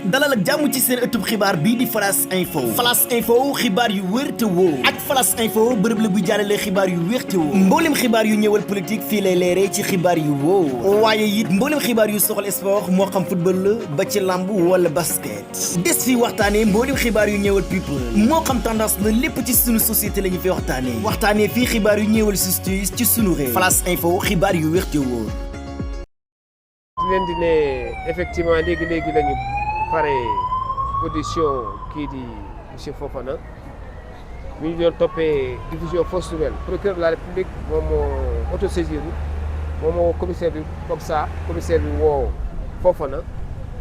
dalal ak jàmm ci seen ëttub xibaar bii di Flash Info. Flash Info xibaar yu wér te wóor. ak Flash Info bërëb la buy jàllale xibaar yu wér te wóor. mboolem xibaar yu ñëwal politique fii lay leeree ci xibaar yu wóor. waaye it mboolem xibaar yu soxal sport moo xam football la ba ci lamb wala basket. des fi waxtaanee mboolem xibaar yu ñëwal people moo xam tendance la lépp ci sunu société la ñu fi waxtaanee. waxtaanee fii xibaar yu ñëwal justice ci sunu réew. Flash Info xibaar yu wér te wóor. di leen di ne effectivement léegi lañu pare audition kii di monsieur Fofana mi ñu doon toppee diffusion fausse nouvelle procureur de la République moom moo autosaisir moom moo commissaire bi comme ça commissaire bi woo Fofana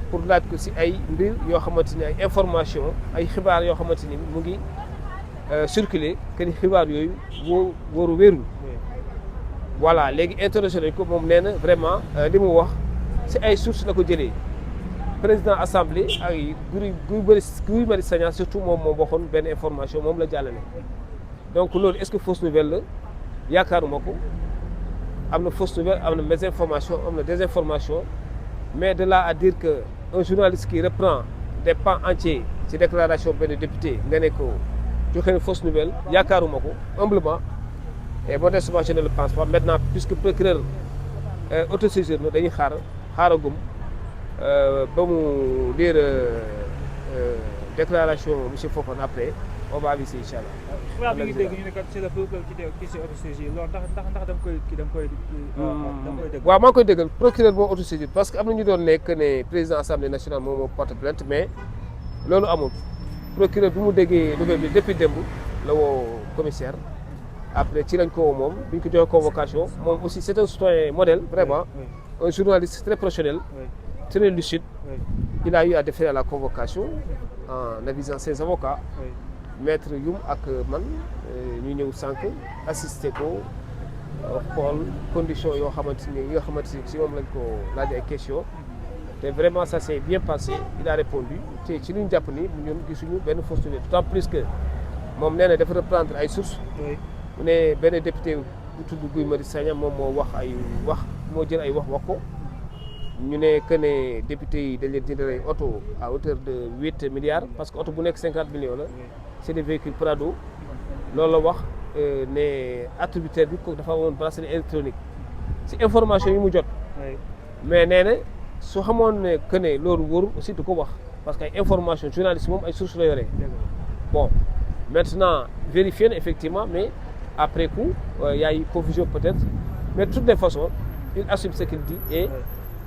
pour laaj ko si ay mbir yoo xamante ni ay information ay xibaar yoo xamante ni mu ngi circuler que ni xibaar yooyu wóoru wérul voilà léegi interrogé nañ ko moom nee na vraiment li mu wax si ay sources la ko jëlee président assemblée ay Guy Marius Sagna surtout moom waxoon benn information moom la jàllale. donc loolu est-ce que fausse nouvelle la yaakaaruma ko am na fausse nouvelle am na mésinformation am na désinformation mais de là à dire que un journaliste qui reprend des pans entiers ci déclaration benn député nga ne ko joxe na fausse nouvelle yaakaaruma ko humblement et modestement je ne le pense pas maintenant puisque procureur autosaisir na dañuy xaaragum ba mu lire déclaration monsieur Fofana après on va aviser incha allah. xibaar bi ngi dégg ñu ne kat c'est le procureur qui s'est autosaisi loolu ndax da nga koy dégg. waaw maa ngi koy déggal procureur moo autosaisi parce que am na ñu doon nekk ne président assemblée nationale moom moo porte plainte mais loolu amul procureur bi mu déggee nouvelle bi depuis démb la woo commissaire après ci lañ ko woo moom bi ñu ko joxee convocation moom aussi c'est un citoyen modèle vraiment un journaliste très professionnel. très lucide. Il a eu à déférer à la convocation en avisant ses avocats. Maître Youm ak man ñu ñëw sànq assister ko xool conditions yoo xamante ni si moom lañ ko laaj ay questions te vraiment ça s'est bien passé il a répondu te ci li ñu jàpp ni ñun gisuñu benn fausse nouvelle d'autant plus que moom nee na dafa reprendre ay sources. mu ne benn député bu tudd Guy Marius Sagna moom moo jël ay wax ko. ñu ne que ne député yi dañ leen jëndal ay oto à hauteur de 8 milliards parce que oto bu nekk 50 millions la c'est des véhicules Prado loolu la wax ne attributaire bi ko dafa amoon bracelet électronique si information yi mu jot. mais nee na su xamoon ne que ne loolu wóorul aussi du ko wax parce que ay information journaliste moom ay sources la yore. bon maintenant vérifier na effectivement mais après coup y a eu confusion peut-être mais de toutes les façons il assume ce qu'il dit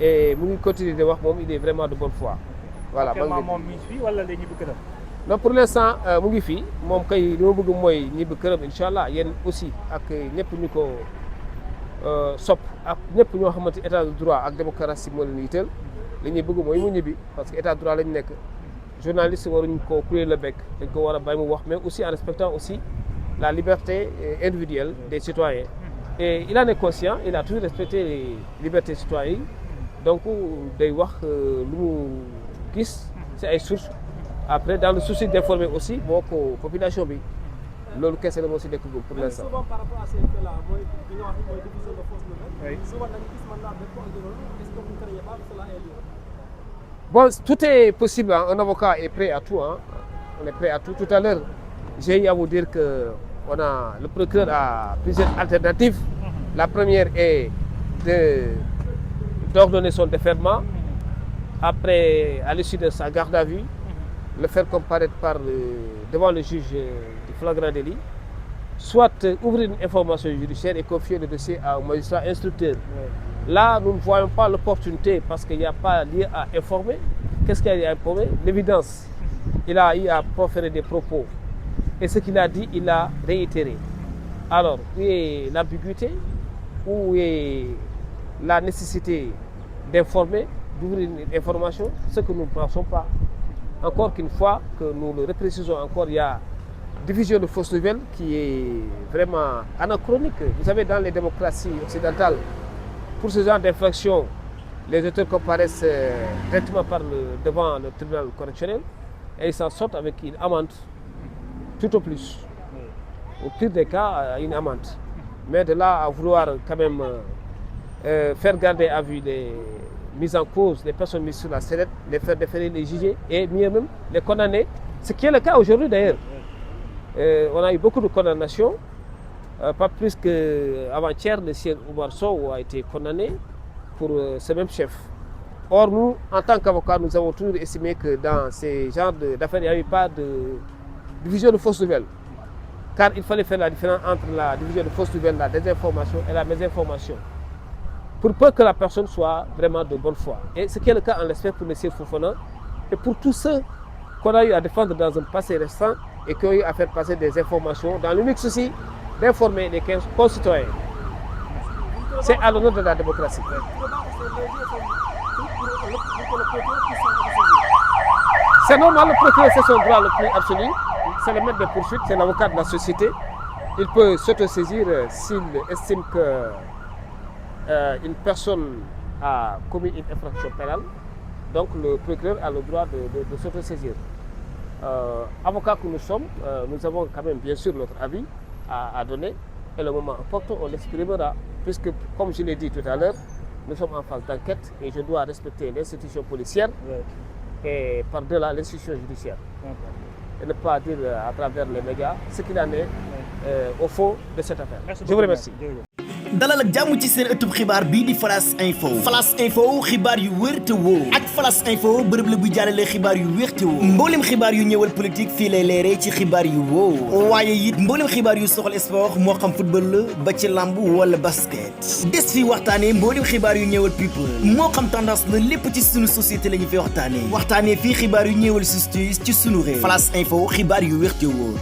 et mu ngi continuer di wax moom il est vraiment de bonne foi. voilà moom mi ngi fi wala day ñibbi këram. non pour l'instant mu ngi fi moom kay li ma bëgg mooy ñibbi këram incha allah yéen aussi ak ñëpp ñu ko sopp ak ñëpp ñoo xamante état de droit ak démocratie moo leen yitteel li ñuy bëgg mooy mu ñibbi parce que état de droit lañu nekk journaliste waruñu ko couler le bec dañ ko war a bàyyi mu wax mais aussi en respectant aussi la liberté individuelle des citoyens et il en est conscient il a toujours respecté les libertés citoyennes. donc day wax lu mu gis ci ay sources après dans le souci d'informer aussi boo ko population bi loolu kese la moo ci nekk pour l'instant. souvent par rapport à ces faits-là mooy li nga wax mooy diffusion de fausses nouvelles. souvent dañu gis man laa bépp est-ce que vous ne craignez pas que cela ait lieu? Bon, tout est possible, hein. Un avocat est prêt à tout, hein. On est prêt à tout. Tout à l'heure, j'ai eu à vous dire que le procureur a plusieurs alternatives. La première est d'ordonner son déferment. Après, à l'issue de sa garde à vue, le faire comparaître devant le juge du flagrant délit, soit ouvrir une information judiciaire et confier le dossier à un magistrat instructeur. Là, nous ne voyons pas l'opportunité parce qu'il n'y a pas lieu à informer. Qu'est-ce qu'il y a à informer? L'évidence. Il a eu à proférer des propos. Et ce qu'il a dit, il a réitéré. Alors, où est l'ambiguïté? Où est la nécessité d'informer, d'ouvrir une information? Ce que nous ne pensons pas. Encore qu'une fois, que nous le reprécisons encore, il y a diffusion de fausses nouvelles qui est vraiment anachronique. Vous savez, dans les démocraties occidentales, pour ce genre d'infraction, les auteurs comparaissent directement devant le tribunal correctionnel et ils s'en sortent avec une amende, tout au plus. Au pire des cas, une amende. Mais de là à vouloir quand même faire garder à vue mises en cause, les personnes mises sur la sellette, les faire déférer, les juger et mieux même les condamner, ce qui est le cas aujourd'hui d'ailleurs. On a eu beaucoup de condamnations, pas plus qu'avant-hier, le sieur Oumar Sow a été condamné pour ce même chef. Or, nous, en tant qu'avocats, nous avons toujours estimé que dans ces genres d'affaires, il n'y avait pas de division de fausses nouvelles. Car il fallait faire la différence entre la division de fausses nouvelles, la désinformation et la mésinformation. Pour peu que la personne soit vraiment de bonne foi. Et ce qui est le cas en l'espèce pour M. Fofana et pour tous ceux qu'on a eu à défendre dans un passé récent et qui ont eu à faire passer des informations dans l'unique souci d'informer les concitoyens. C'est à l'honneur de la démocratie. C'est normal, le procureur, c'est son droit le plus absolu. C'est le maître des poursuites, c'est l'avocat de la société. Il peut s'autosaisir s'il estime qu'une personne a commis une infraction pénale. Donc le procureur a le droit de s'autosaisir. Avocat que nous sommes, nous avons quand même bien sûr notre avis à donner. Et le moment opportun, on l'exprimera. Puisque, comme je l'ai dit tout à l'heure, nous sommes en phase d'enquête et je dois respecter l'institution policière et par-delà l'institution judiciaire. Et ne pas dire à travers les médias ce qu'il en est au fond de cette affaire. Je vous remercie. dalal ak jàmm ci seen ëttub xibaar bii di Flash Info. Flash Info xibaar yu wér te wóor. ak Flash Info bërëb la buy jàllale xibaar yu wér te wóor. mboolem xibaar yu ñëwal politique fii lay leeree ci xibaar yu wóor. waaye it mboolem xibaar yu soxal sport moo xam football la ba ci lamb wala basket. des fi waxtaanee mboolem xibaar yu ñëwal people. moo xam tendance la lépp ci sunu société la ñu fi waxtaanee. waxtaanee fii xibaar yu ñëwal justice ci sunu réew. Flash Info xibaar yu wér te wóor.